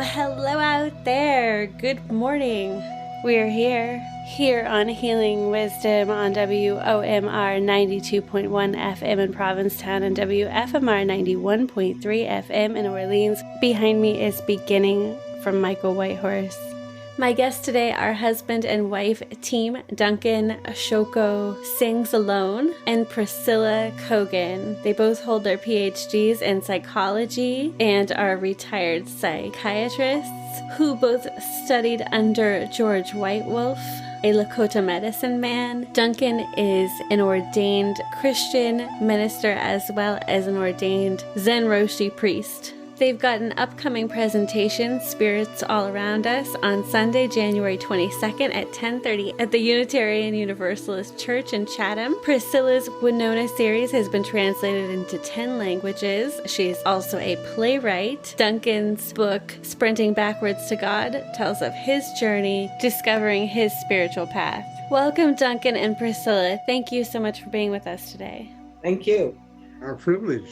Hello out there. Good morning. We're here on Healing Wisdom on WOMR 92.1 FM in Provincetown and WFMR 91.3 FM in Orleans. Behind me is Beginning from Michael Whitehorse. My guests today are husband and wife team Duncan, Shoko Sings Alone, and Priscilla Cogan. They both hold their PhDs in psychology and are retired psychiatrists who both studied under George Whitewolf, a Lakota medicine man. Duncan is an ordained Christian minister as well as an ordained Zen Roshi priest. They've got an upcoming presentation, Spirits All Around Us, on Sunday, January 22nd at 10:30 at the Unitarian Universalist Church in Chatham. Priscilla's Winona series has been translated into 10 languages. She's also a playwright. Duncan's book, Sprinting Backwards to God, tells of his journey discovering his spiritual path. Welcome, Duncan and Priscilla. Thank you so much for being with us today. Thank you. Our privilege.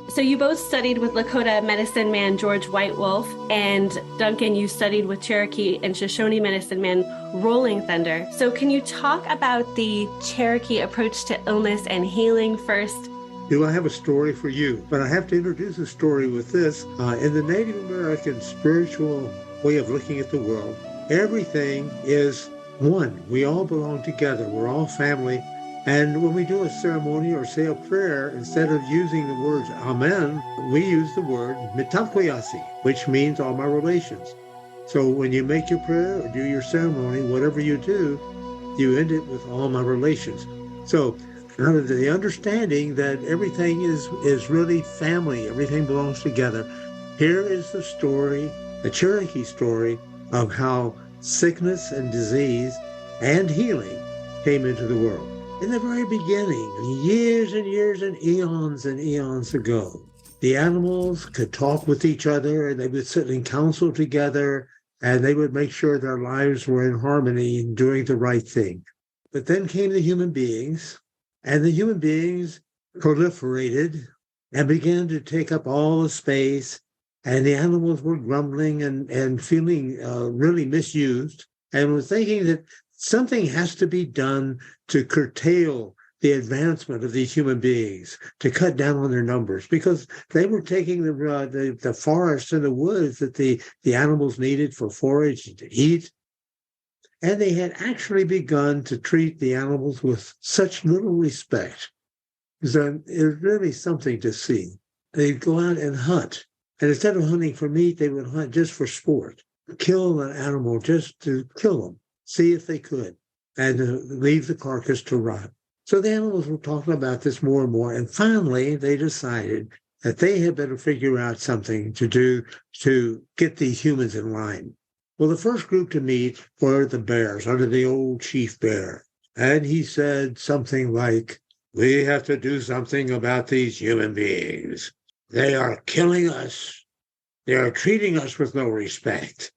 So you both studied with Lakota medicine man George Whitewolf, and Duncan, you studied with Cherokee and Shoshone medicine man Rolling Thunder. So can you talk about the Cherokee approach to illness and healing first? Do I have a story for you? But I have to introduce a story with this. In the Native American spiritual way of looking at the world, everything is one. We all belong together. We're all family. And when we do a ceremony or say a prayer, instead of using the words Amen, we use the word Mitakoyasi, which means all my relations. So when you make your prayer or do your ceremony, whatever you do, you end it with all my relations. So out of the understanding that everything is really family, everything belongs together, here is the story, the Cherokee story of how sickness and disease and healing came into the world. In the very beginning, years and years and eons ago, the animals could talk with each other, and they would sit in council together, and they would make sure their lives were in harmony and doing the right thing. But then came the human beings, and the human beings proliferated and began to take up all the space, and the animals were grumbling and feeling really misused, and were thinking that something has to be done to curtail the advancement of these human beings, to cut down on their numbers, because they were taking the forests and the woods that the animals needed for forage and to eat. And they had actually begun to treat the animals with such little respect. So it was really something to see. They'd go out and hunt. And instead of hunting for meat, they would hunt just for sport, kill an animal just to kill them. See if they could, and leave the carcass to rot. So the animals were talking about this more and more, and finally they decided that they had better figure out something to do to get these humans in line. Well, the first group to meet were the bears under the old chief bear, and he said something like, "We have to do something about these human beings. They are killing us. They are treating us with no respect.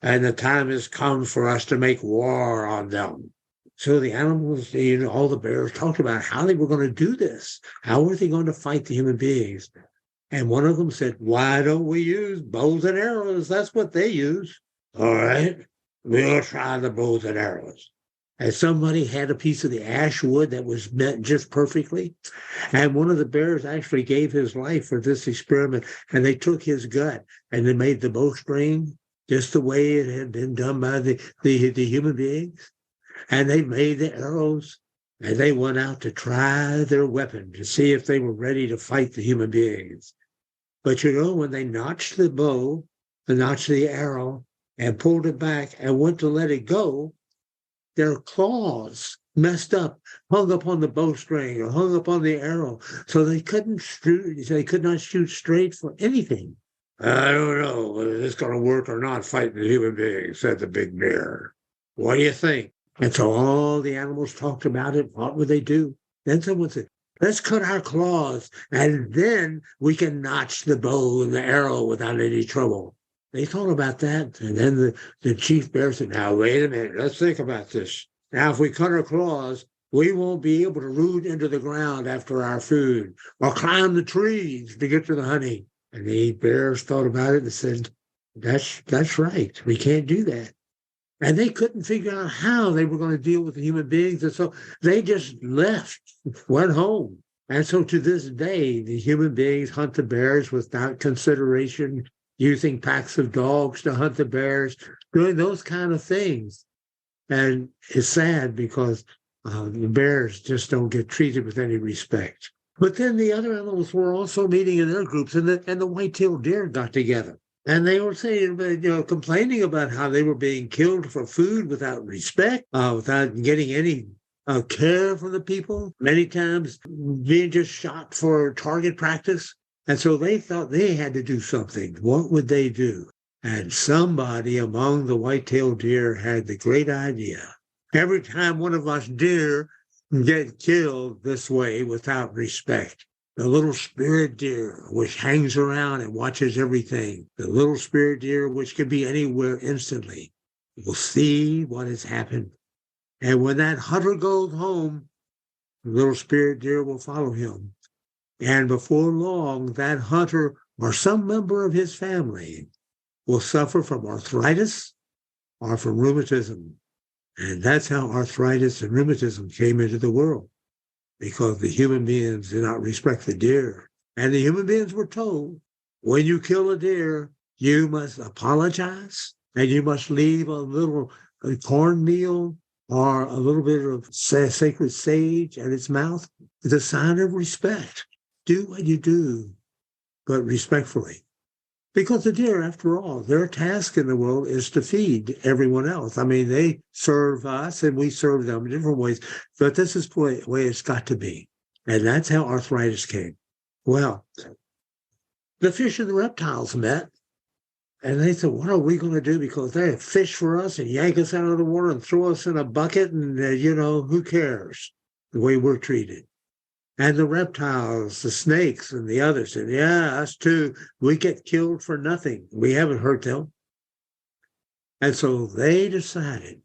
And the time has come for us to make war on them." So the animals, all the bears talked about how they were going to do this. How were they going to fight the human beings? And one of them said, "Why don't we use bows and arrows? That's what they use." "All right, we'll try the bows and arrows." And somebody had a piece of the ash wood that was meant just perfectly. And one of the bears actually gave his life for this experiment. And they took his gut and they made the bowstring just the way it had been done by the human beings. And they made the arrows, and they went out to try their weapon to see if they were ready to fight the human beings. But when they notched the bow, and notched the arrow, and pulled it back and went to let it go, their claws messed up, hung up on the bowstring or hung up on the arrow, so they could not shoot straight for anything. "I don't know whether it's going to work or not fighting the human beings," said the big bear. "What do you think?" And so all the animals talked about it. What would they do? Then someone said, "Let's cut our claws, and then we can notch the bow and the arrow without any trouble." They thought about that, and then the chief bear said, "Now, wait a minute. Let's think about this. Now, if we cut our claws, we won't be able to root into the ground after our food or climb the trees to get to the honey." And the bears thought about it and said, That's right. We can't do that. And they couldn't figure out how they were going to deal with the human beings. And so they just left, went home. And so to this day, the human beings hunt the bears without consideration, using packs of dogs to hunt the bears, doing those kind of things. And it's sad because the bears just don't get treated with any respect. But then the other animals were also meeting in their groups, and the white-tailed deer got together. And they were saying, complaining about how they were being killed for food without respect, without getting any care from the people, many times being just shot for target practice. And so they thought they had to do something. What would they do? And somebody among the white-tailed deer had the great idea. Every time one of us deer get killed this way without respect, the little spirit deer, which hangs around and watches everything, the little spirit deer, which can be anywhere instantly, will see what has happened. And when that hunter goes home, the little spirit deer will follow him. And before long, that hunter or some member of his family will suffer from arthritis or from rheumatism. And that's how arthritis and rheumatism came into the world, because the human beings did not respect the deer. And the human beings were told, when you kill a deer, you must apologize, and you must leave a little cornmeal or a little bit of sacred sage at its mouth as a sign of respect. Do what you do, but respectfully. Because the deer, after all, their task in the world is to feed everyone else. I mean, they serve us and we serve them in different ways, but this is the way it's got to be. And that's how arthritis came. Well, the fish and the reptiles met, and they said, what are we going to do? Because they fish for us and yank us out of the water and throw us in a bucket, and, who cares the way we're treated? And the reptiles, the snakes, and the others said, yeah, us too. We get killed for nothing. We haven't hurt them. And so they decided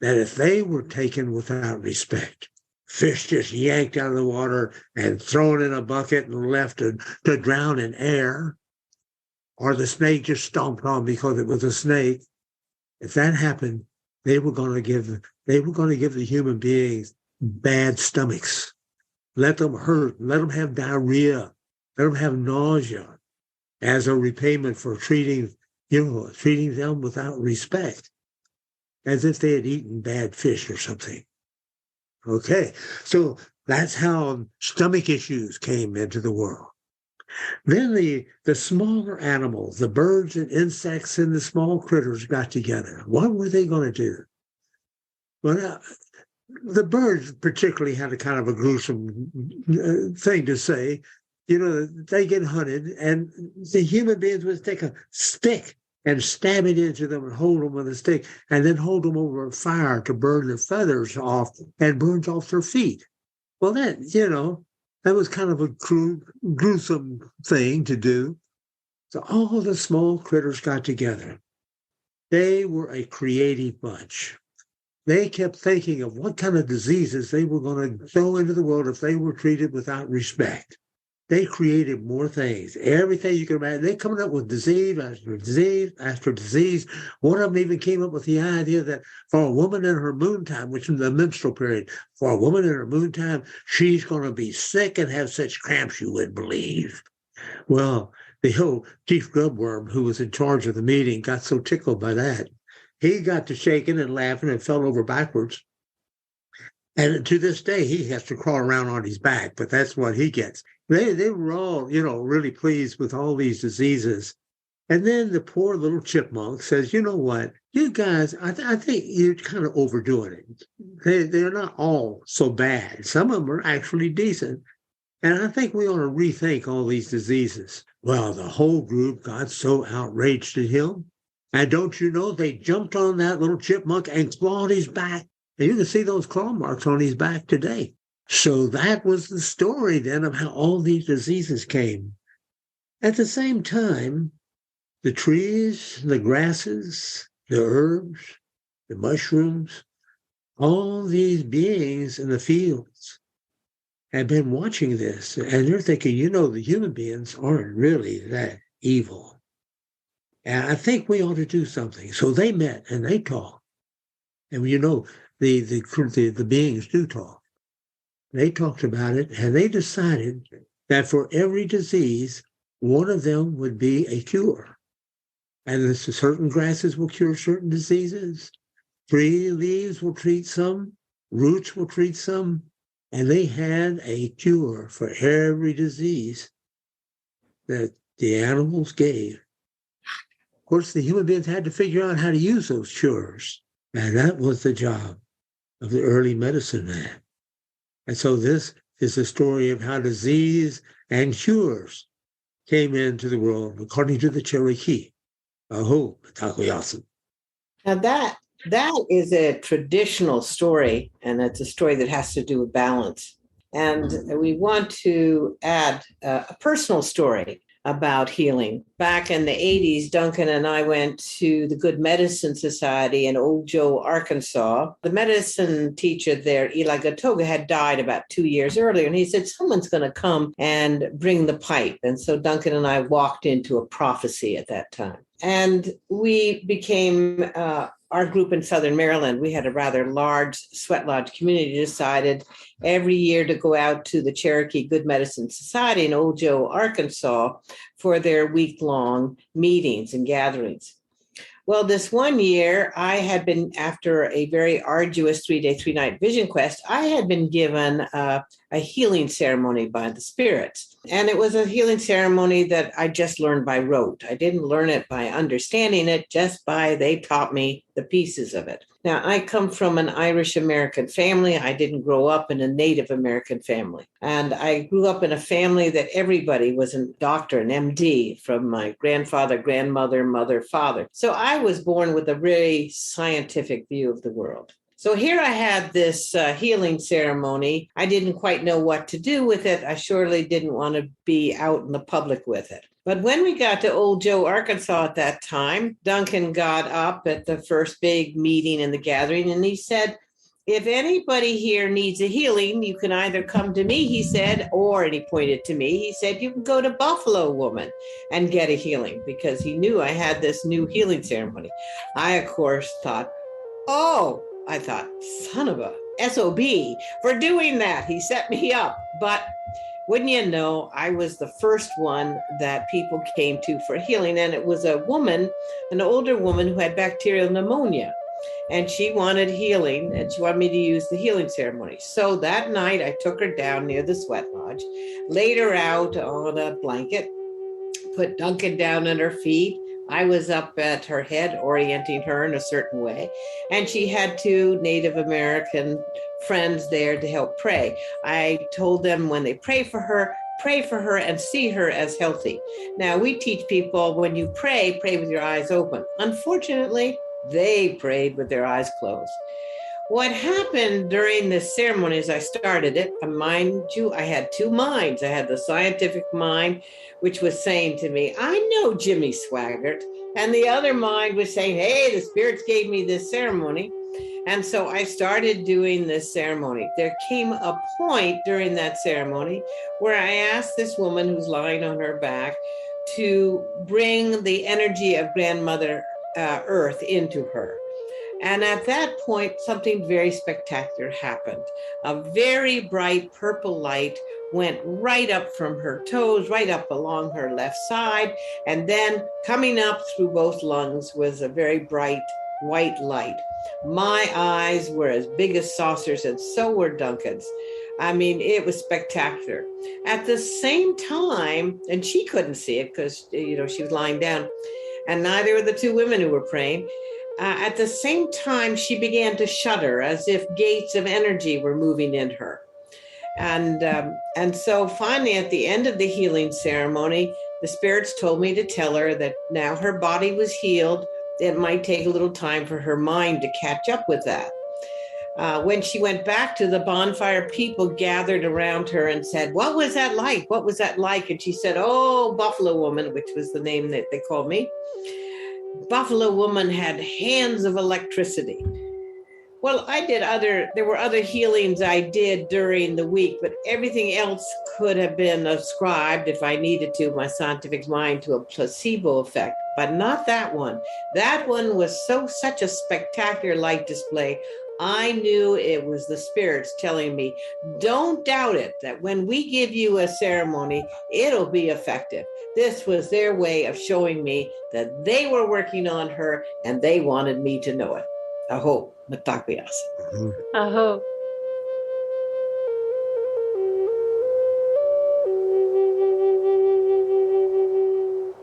that if they were taken without respect, fish just yanked out of the water and thrown in a bucket and left to drown in air, or the snake just stomped on because it was a snake, if that happened, they were going to give the human beings bad stomachs. Let them hurt, let them have diarrhea, let them have nausea as a repayment for treating them without respect, as if they had eaten bad fish or something. Okay, so that's how stomach issues came into the world. Then the smaller animals, the birds and insects and the small critters got together. What were they going to do? Well, the birds particularly had a kind of a gruesome thing to say. They get hunted, and the human beings would take a stick and stab it into them and hold them with a stick, and then hold them over a fire to burn their feathers off and burns off their feet. Well, that was kind of a gruesome thing to do. So all the small critters got together. They were a creative bunch. They kept thinking of what kind of diseases they were going to throw into the world if they were treated without respect. They created more things, everything you can imagine. They're coming up with disease after disease after disease. One of them even came up with the idea that for a woman in her moon time, which is the menstrual period, for a woman in her moon time, she's going to be sick and have such cramps you wouldn't believe. Well, the old chief grubworm who was in charge of the meeting got so tickled by that. He got to shaking and laughing and fell over backwards. And to this day, he has to crawl around on his back, but that's what he gets. They were all, really pleased with all these diseases. And then the poor little chipmunk says, you know what, you guys, I think you're kind of overdoing it. They're not all so bad. Some of them are actually decent. And I think we ought to rethink all these diseases. Well, the whole group got so outraged at him. And don't you know, they jumped on that little chipmunk and clawed his back. And you can see those claw marks on his back today. So that was the story then of how all these diseases came. At the same time, the trees, the grasses, the herbs, the mushrooms, all these beings in the fields have been watching this. And they're thinking, the human beings aren't really that evil. And I think we ought to do something. So they met and they talked. And you know, the beings do talk. They talked about it and they decided that for every disease, one of them would be a cure. And certain grasses will cure certain diseases. Tree leaves will treat some, roots will treat some, and they had a cure for every disease that the animals gave. Of course, the human beings had to figure out how to use those cures, and that was the job of the early medicine man. And so this is a story of how disease and cures came into the world, according to the Cherokee. Aho, Takoyasu. Now that is a traditional story, and it's a story that has to do with balance. And we want to add a personal story about healing. Back in the 80s, Duncan and I went to the Good Medicine Society in Old Joe, Arkansas. The medicine teacher there, Eli Gatoga, had died about 2 years earlier. And he said, someone's going to come and bring the pipe. And so Duncan and I walked into a prophecy at that time. And we became our group in Southern Maryland. We had a rather large sweat lodge community, decided every year to go out to the Cherokee Good Medicine Society in Old Joe, Arkansas, for their week-long meetings and gatherings. Well, this one year, I had been, after a very arduous 3-day, 3-night vision quest, I had been given a healing ceremony by the spirits. And it was a healing ceremony that I just learned by rote. I didn't learn it by understanding it, they taught me the pieces of it. Now, I come from an Irish American family. I didn't grow up in a Native American family. And I grew up in a family that everybody was a doctor, an MD, from my grandfather, grandmother, mother, father. So I was born with a very scientific view of the world. So here I had this healing ceremony. I didn't quite know what to do with it. I surely didn't want to be out in the public with it. But when we got to Old Joe, Arkansas at that time, Duncan got up at the first big meeting in the gathering, and he said, if anybody here needs a healing, you can either come to me, he said, or, and he pointed to me, he said, you can go to Buffalo Woman and get a healing, because he knew I had this new healing ceremony. I, of course, thought, I thought, son of a SOB for doing that. He set me up. But wouldn't you know, I was the first one that people came to for healing. And it was a woman, an older woman who had bacterial pneumonia. And she wanted healing, and she wanted me to use the healing ceremony. So that night, I took her down near the sweat lodge, laid her out on a blanket, put Duncan down on her feet. I was up at her head, orienting her in a certain way. And she had 2 Native American friends there to help pray. I told them when they pray for her and see her as healthy. Now, we teach people when you pray with your eyes open. Unfortunately, they prayed with their eyes closed. What happened during this ceremony as I started it, mind you, I had 2 minds. I had the scientific mind, which was saying to me, I know Jimmy Swaggart. And the other mind was saying, hey, the spirits gave me this ceremony. And so I started doing this ceremony. There came a point during that ceremony where I asked this woman who's lying on her back to bring the energy of Grandmother Earth into her. And at that point, something very spectacular happened. A very bright purple light went right up from her toes, right up along her left side. And then coming up through both lungs was a very bright white light. My eyes were as big as saucers, and so were Duncan's. I mean, it was spectacular. At the same time, and she couldn't see it because, she was lying down, and neither were the 2 women who were praying. At the same time, she began to shudder as if gates of energy were moving in her. And so finally, at the end of the healing ceremony, the spirits told me to tell her that now her body was healed. It might take a little time for her mind to catch up with that. When she went back to the bonfire, people gathered around her and said, what was that like? What was that like? And she said, Buffalo Woman, which was the name that they called me. Buffalo Woman had hands of electricity. Well, there were other healings I did during the week, but everything else could have been ascribed, if I needed to, my scientific mind, to a placebo effect. but not that one. That one was such a spectacular light display. I knew it was the spirits telling me, don't doubt it, that when we give you a ceremony, it'll be effective. This was their way of showing me that they were working on her and they wanted me to know it. Aho, matakuyas. Aho.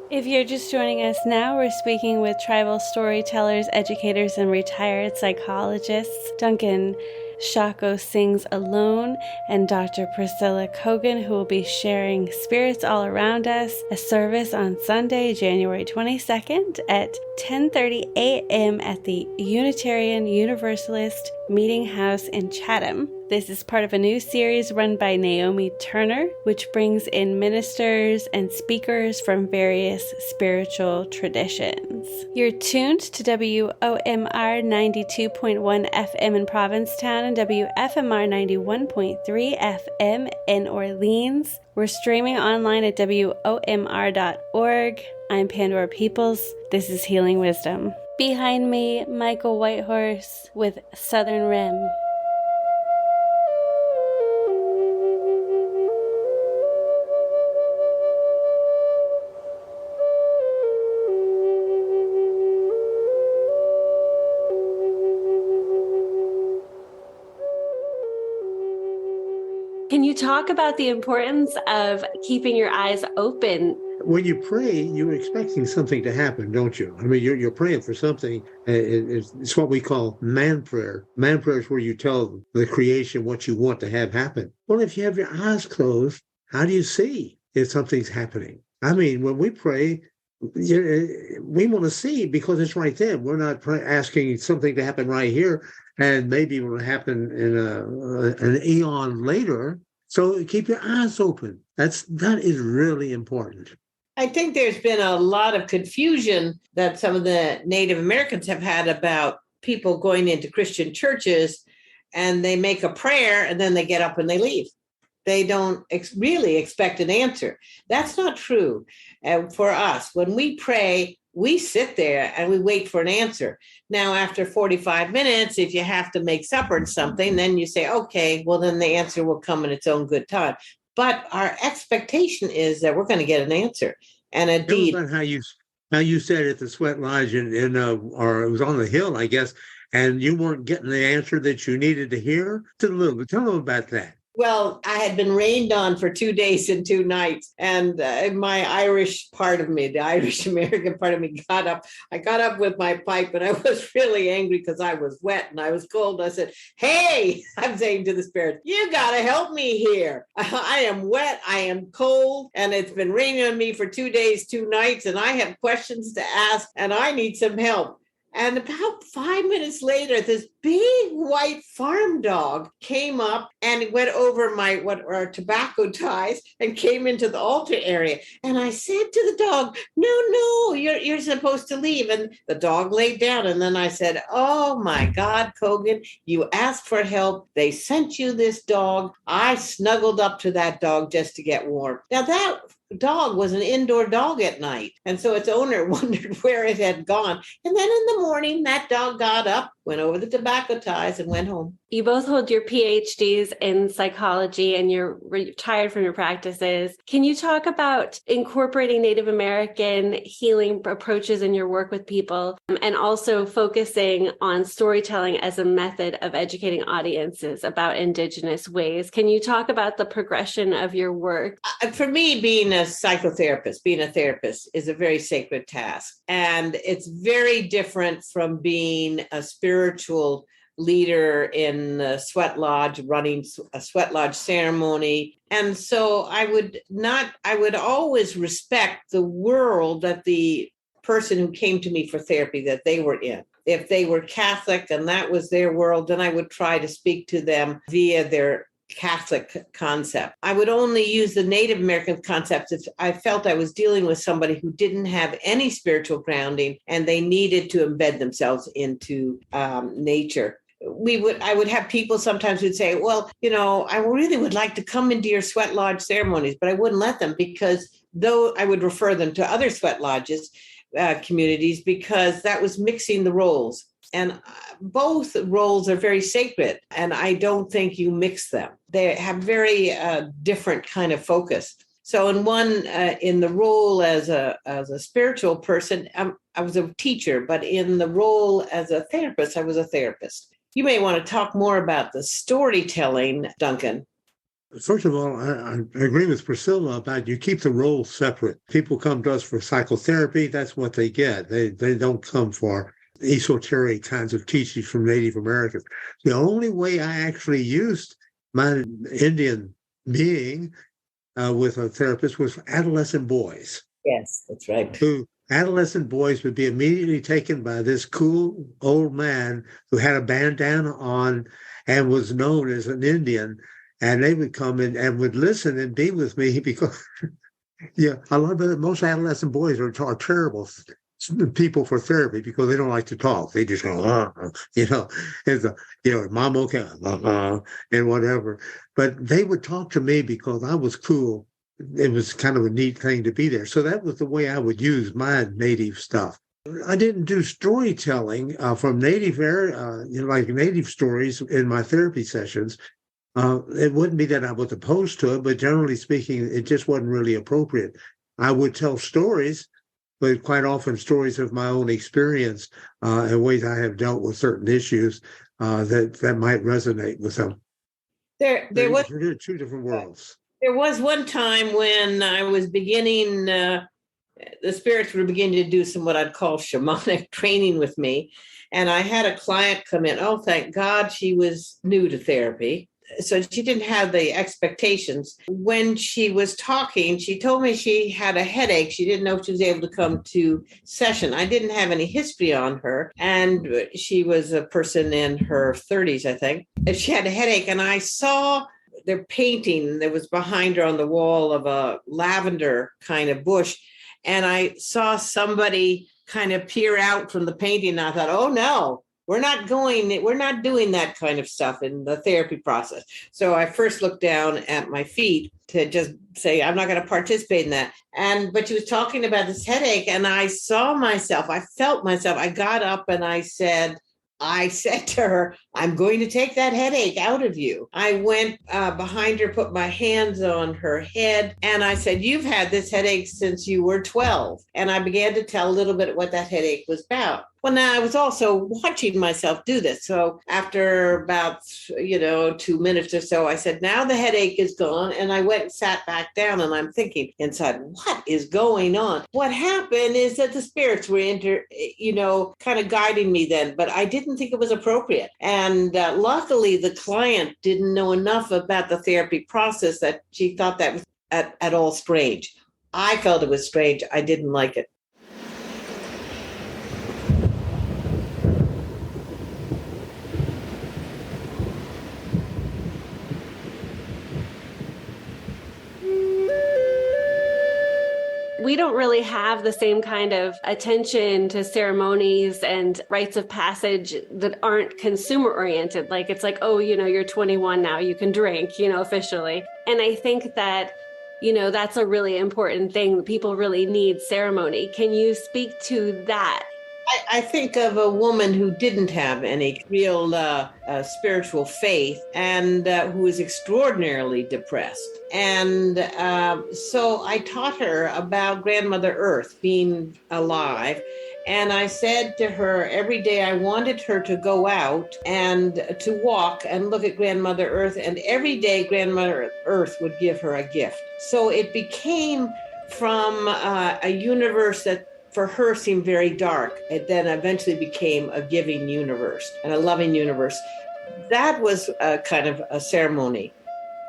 If you're just joining us now, we're speaking with tribal storytellers, educators, and retired psychologists, Duncan Shoko Sings Alone, and Dr. Priscilla Cogan, who will be sharing Spirits All Around Us, a service on Sunday, January 22nd at 10:30 a.m. at the Unitarian Universalist Meeting House in Chatham. This is part of a new series run by Naomi Turner, which brings in ministers and speakers from various spiritual traditions. You're tuned to WOMR 92.1 FM in Provincetown and WFMR 91.3 FM in Orleans. We're streaming online at WOMR.org. I'm Pandora Peoples. This is Healing Wisdom. Behind me, Michael Whitehorse with Southern Rim. Can you talk about the importance of keeping your eyes open? When you pray, you're expecting something to happen, don't you? I mean, you're praying for something. It's what we call man prayer. Man prayer is where you tell the creation what you want to have happen. Well, if you have your eyes closed, how do you see if something's happening? I mean, when we pray, we want to see because it's right there. We're not asking something to happen right here, and maybe it will happen in an eon later. So keep your eyes open. That is really important. I think there's been a lot of confusion that some of the Native Americans have had about people going into Christian churches and they make a prayer and then they get up and they leave. They don't really expect an answer. That's not true. For us, when we pray, we sit there and we wait for an answer. Now, after 45 minutes, if you have to make supper and something, then you say, okay, well, then the answer will come in its own good time. But our expectation is that we're going to get an answer. And indeed, how you said at the Sweat Lodge or it was on the hill, I guess, and you weren't getting the answer that you needed to hear. Tell them about that. Well, I had been rained on for 2 days and 2 nights. And my Irish part of me, the Irish American part of me got up. I got up with my pipe and I was really angry because I was wet and I was cold. I said, hey, I'm saying to the spirit, you got to help me here. I am wet. I am cold. And it's been raining on me for 2 days, 2 nights. And I have questions to ask and I need some help. And about 5 minutes later, this big white farm dog came up and it went over our tobacco ties and came into the altar area. And I said to the dog, no, you're supposed to leave. And the dog laid down. And then I said, oh my God, Cogan, you asked for help. They sent you this dog. I snuggled up to that dog just to get warm. Now that dog was an indoor dog at night. And so its owner wondered where it had gone. And then in the morning, that dog got up, went over the tobacco ties and went home. You both hold your PhDs in psychology and you're retired from your practices. Can you talk about incorporating Native American healing approaches in your work with people and also focusing on storytelling as a method of educating audiences about Indigenous ways? Can you talk about the progression of your work? For me, being a psychotherapist, being a therapist is a very sacred task. And it's very different from being a spiritual leader in a sweat lodge, running a sweat lodge ceremony. And so I would always respect the world that the person who came to me for therapy, that they were in. If they were Catholic and that was their world, then I would try to speak to them via their Catholic concept. I would only use the Native American concepts if I felt I was dealing with somebody who didn't have any spiritual grounding and they needed to embed themselves into nature. I would have people sometimes who'd say, well, I really would like to come into your sweat lodge ceremonies, but I wouldn't let them because though I would refer them to other sweat lodges, communities because that was mixing the roles. And both roles are very sacred, and I don't think you mix them. They have very different kind of focus. So in one, in the role as a spiritual person, I was a teacher, but in the role as a therapist, I was a therapist. You may want to talk more about the storytelling, Duncan. First of all, I agree with Priscilla about you keep the roles separate. People come to us for psychotherapy. That's what they get. They don't come for esoteric kinds of teachings from Native Americans. The only way I actually used my Indian being with a therapist was adolescent boys. Yes, that's right. Who adolescent boys would be immediately taken by this cool old man who had a bandana on and was known as an Indian. And they would come in and would listen and be with me because, yeah, I love it. Most adolescent boys are terrible people for therapy because they don't like to talk. They just go, mom, okay, and whatever. But they would talk to me because I was cool. It was kind of a neat thing to be there. So that was the way I would use my native stuff. I didn't do storytelling from native like native stories in my therapy sessions. It wouldn't be that I was opposed to it, but generally speaking, it just wasn't really appropriate. I would tell stories, but quite often stories of my own experience and ways I have dealt with certain issues that might resonate with them. There was two different worlds. There was one time when I was beginning, the spirits were beginning to do some what I'd call shamanic training with me. And I had a client come in. Oh, thank God she was new to therapy. So she didn't have the expectations. When she was talking, she told me she had a headache. She didn't know if she was able to come to session. I didn't have any history on her. And she was a person in her 30s, I think. And she had a headache. And I saw their painting that was behind her on the wall of a lavender kind of bush. And I saw somebody kind of peer out from the painting. And I thought, oh, no. We're not doing that kind of stuff in the therapy process. So I first looked down at my feet to just say, I'm not going to participate in that. But she was talking about this headache and I saw myself, I felt myself. I got up and I said to her, I'm going to take that headache out of you. I went behind her, put my hands on her head, and I said, you've had this headache since you were 12. And I began to tell a little bit what that headache was about. Well, now I was also watching myself do this. So after about, 2 minutes or so, I said, now the headache is gone. And I went and sat back down and I'm thinking inside, what is going on? What happened is that the spirits were kind of guiding me then, but I didn't think it was appropriate. And luckily the client didn't know enough about the therapy process that she thought that was at all strange. I felt it was strange. I didn't like it. We don't really have the same kind of attention to ceremonies and rites of passage that aren't consumer oriented. Like it's like, oh, you're 21 now, you can drink, officially. And I think that, that's a really important thing. People really need ceremony. Can you speak to that? I think of a woman who didn't have any real spiritual faith and who was extraordinarily depressed. And so I taught her about Grandmother Earth being alive. And I said to her every day I wanted her to go out and to walk and look at Grandmother Earth. And every day Grandmother Earth would give her a gift. So it became from a universe that for her seemed very dark. It then eventually became a giving universe and a loving universe. That was a kind of a ceremony.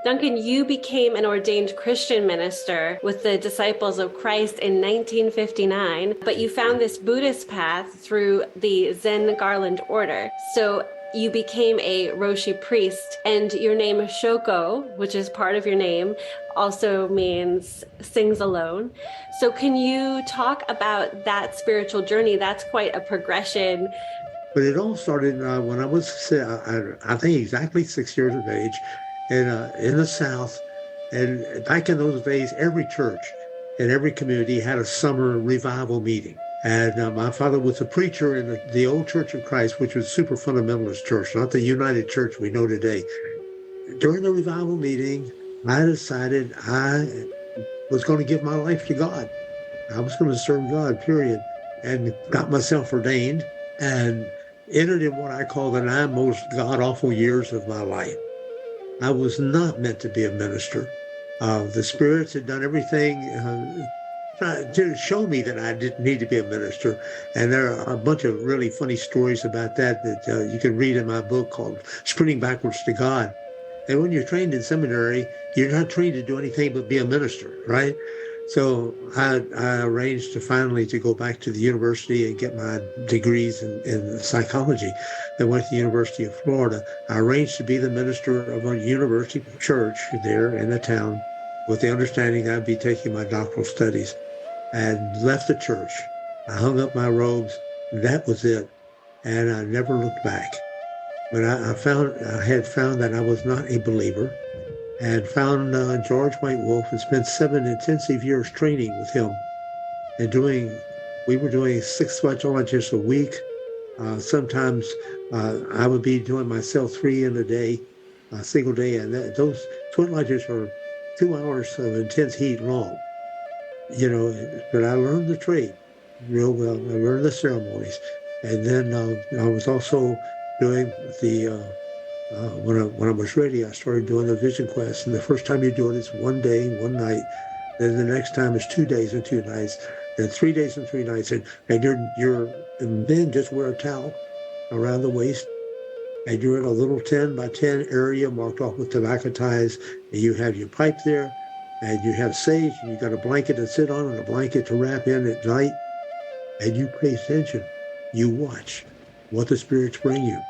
Duncan, you became an ordained Christian minister with the Disciples of Christ in 1959, but you found this Buddhist path through the Zen Garland order. So you became a roshi priest, and your name Shoko, which is part of your name, also means sings alone. So can you talk about that spiritual journey? That's quite a progression. But it all started when I was, I think, exactly 6 years of age in the South. And back in those days, every church and every community had a summer revival meeting. And my father was a preacher in the old Church of Christ, which was a super fundamentalist church, not the United Church we know today. During the revival meeting, I decided I was going to give my life to God. I was going to serve God, period, and got myself ordained and entered in what I call the 9 most god-awful years of my life. I was not meant to be a minister. The spirits had done everything to show me that I didn't need to be a minister. And there are a bunch of really funny stories about that you can read in my book called Sprinting Backwards to God. And when you're trained in seminary, you're not trained to do anything but be a minister, right? So I arranged to finally go back to the university and get my degrees in psychology. I went to the University of Florida. I arranged to be the minister of a university church there in the town with the understanding I'd be taking my doctoral studies. And left the church. I hung up my robes. That was it. And I never looked back. But I had found that I was not a believer, and found George White Wolf and spent 7 intensive years training with him. And we were doing 6 Sweatlodges a week. Sometimes I would be doing myself 3 in a single day. And those Sweatlodges are 2 hours of intense heat long. But I learned the trade real well. I learned the ceremonies. And then I was also doing when I was ready, I started doing the Vision Quest. And the first time you do it, it's 1 day, 1 night. Then the next time is 2 days and 2 nights. Then 3 days and 3 nights. And then just wear a towel around the waist. And you're in a little 10 by 10 area marked off with tobacco ties. And you have your pipe there. And you have sage, and you got a blanket to sit on and a blanket to wrap in at night. And you pay attention. You watch what the spirits bring you.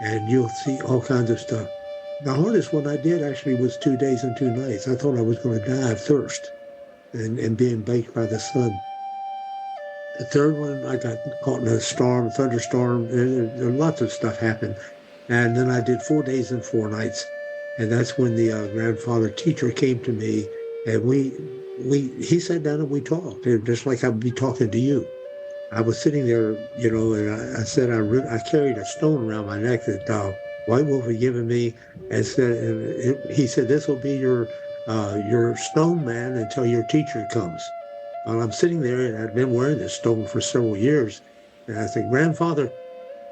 And you'll see all kinds of stuff. The hardest one I did actually was 2 days and 2 nights. I thought I was going to die of thirst and being baked by the sun. The third one, I got caught in a thunderstorm, and lots of stuff happened. And then I did 4 days and 4 nights. And that's when the grandfather teacher came to me. And he sat down and we talked, just like I'd be talking to you. I was sitting there, and I said I carried a stone around my neck that White Wolf had given me, and he said, "This will be your stone, man, until your teacher comes." Well, I'm sitting there, and I'd been wearing this stone for several years, and I said, "Grandfather,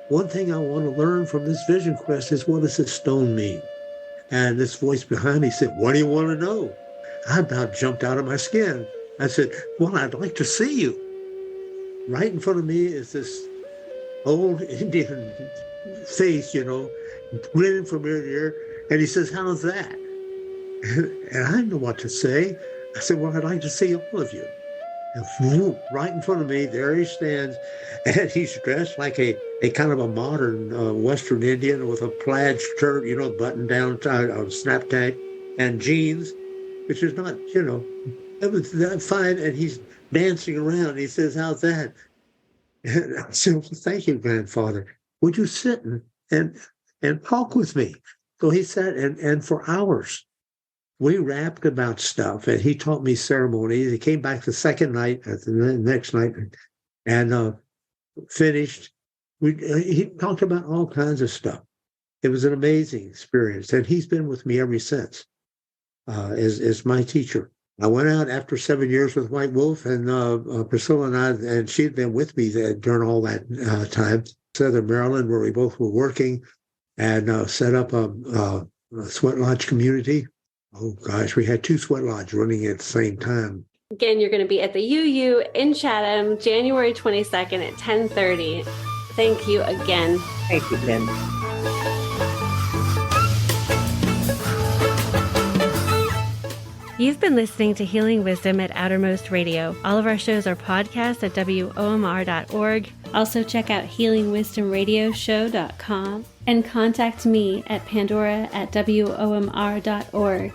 one thing I want to learn from this vision quest is, what does this stone mean?" And this voice behind me said, "What do you want to know?" I about jumped out of my skin. I said, "Well, I'd like to see you." Right in front of me is this old Indian face, grinning from ear to ear. And he says, "How's that?" And I didn't know what to say. I said, "Well, I'd like to see all of you." And whoop, right in front of me, there he stands. And he's dressed like a kind of a modern Western Indian with a plaid shirt, button down, snap tank, and jeans, which is not, it was that fine. And he's dancing around. He says, "How's that?" And I said, "Well, thank you, grandfather. Would you sit and talk with me?" So he sat, and for hours we rapped about stuff, and he taught me ceremonies. He came back the second night, the next night, and finished. He talked about all kinds of stuff. It was an amazing experience, and he's been with me ever since as my teacher. I went out after 7 years with White Wolf, and Priscilla and she'd been with me during all that time. Southern Maryland, where we both were working, and set up a sweat lodge community. Oh gosh, we had 2 sweat lodges running at the same time. Again, you're going to be at the UU in Chatham, January 22nd at 10:30. Thank you again. Thank you, Ben. You've been listening to Healing Wisdom at Outermost Radio. All of our shows are podcasts at WOMR.org. Also check out healingwisdomradioshow.com and contact me at pandora@WOMR.org.